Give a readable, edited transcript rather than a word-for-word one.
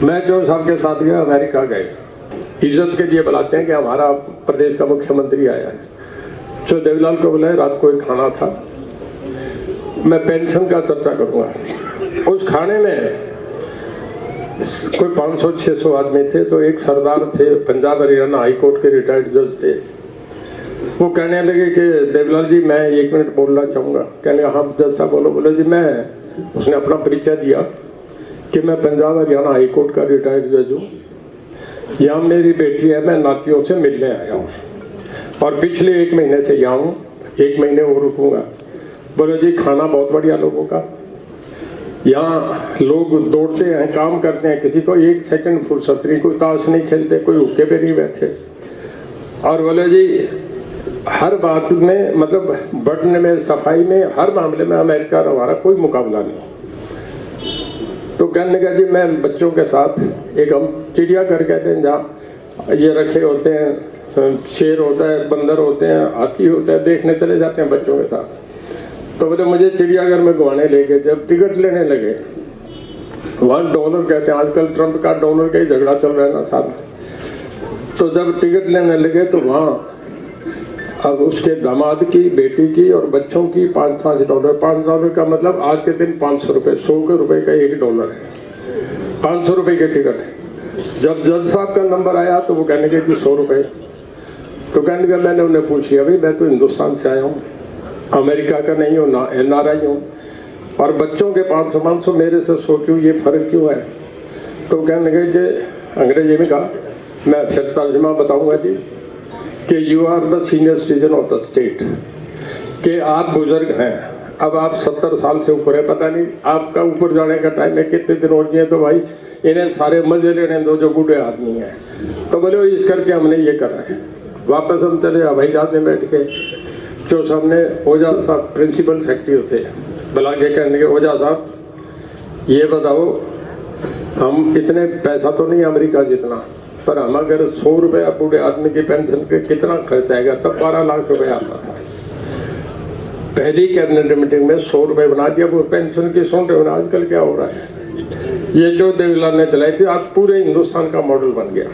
मैं जो साहब के साथ गया अमेरिका गए, इज्जत के लिए बुलाते हैं कि हमारा प्रदेश का मुख्यमंत्री आया है। जो देवीलाल को बुलाए, रात को एक खाना था, मैं पेंशन का चर्चा करूँगा। उस खाने में कोई 500-600 आदमी थे। तो एक सरदार थे, पंजाब हरियाणा हाई कोर्ट के रिटायर्ड जज थे। वो कहने लगे कि देवीलाल जी मैं 1 मिनट बोलना चाहूँगा। कहने हाँ जज साहब बोलो। बोले जी मैं, उसने अपना परिचय दिया कि मैं पंजाब हरियाणा हाई कोर्ट का रिटायर्ड जज हूँ। यहाँ मेरी बेटी है, मैं नातियों से मिलने आया हूँ और पिछले 1 महीने से यहाँ हूँ, 1 महीने और रुकूँगा। बोले जी खाना बहुत बढ़िया लोगों का, यहाँ लोग दौड़ते हैं, काम करते हैं, किसी को 1 सेकंड फुर्सत नहीं, कोई ताश नहीं खेलते, कोई हुक्के पे नहीं बैठे। और बोले जी हर बात में, मतलब बढ़ने में, सफाई में, हर मामले में अमेरिका और हमारा कोई मुकाबला नहीं। तो कहने लगा जी मैं बच्चों के साथ एक, हम चिड़ियाघर कहते हैं जहाँ ये रखे होते हैं, शेर होता है, बंदर होते हैं, हाथी होता है, देखने चले जाते हैं बच्चों के साथ। तो बोले मुझे चिड़ियाघर में घुमाने ले गए। जब टिकट लेने लगे, $1 कहते हैं, आजकल ट्रंप का डॉलर का ही झगड़ा चल रहा है ना साहब। तो जब टिकट लेने लगे तो वहाँ अब उसके दामाद की, बेटी की और बच्चों की $5 $5 का मतलब आज के दिन 500 रुपये, 100 रुपये का $1 है, 500 रुपये के टिकट है। जब जज साहब का नंबर आया तो वो कहने लगे कि 100 रुपये। तो कहने लगा, मैंने उन्हें पूछी अभी मैं तो हिंदुस्तान से आया हूँ, अमेरिका का नहीं हूँ, ना NRI हूँ, और बच्चों के 500 मेरे से 100 क्यों, ये फ़र्क क्यों है? तो कहने लगे कि अंग्रेजी में कहा, मैं फिर तर्जुमा बताऊँगा जी, कि you are the senior citizen of the state, कि आप बुजुर्ग हैं, अब आप 70 साल से ऊपर है, पता नहीं आपका ऊपर जाने का टाइम है, कितने दिन और जिए, तो भाई इन्हें सारे मजे लेने दो जो बूढ़े आदमी हैं। तो बोले इस करके हमने ये करा है। वापस हम चले हवाई जहाज में बैठ के, जो सामने ओझा साहब प्रिंसिपल सेक्रेटरी थे, बुला के कहने के ओझा साहब ये बताओ, हम इतने पैसा तो नहीं अमेरिका जितना, पर हम अगर 100 रुपये बूढ़े आदमी की पेंशन पे कितना खर्च आएगा? तब 12 लाख रुपए आता था। पहली कैबिनेट मीटिंग में 100 रुपये बना दिया, वो पेंशन की सुन रहे हो। आजकल क्या हो रहा है? ये जो देवीलाल ने चलाई थी, आज पूरे हिंदुस्तान का मॉडल बन गया।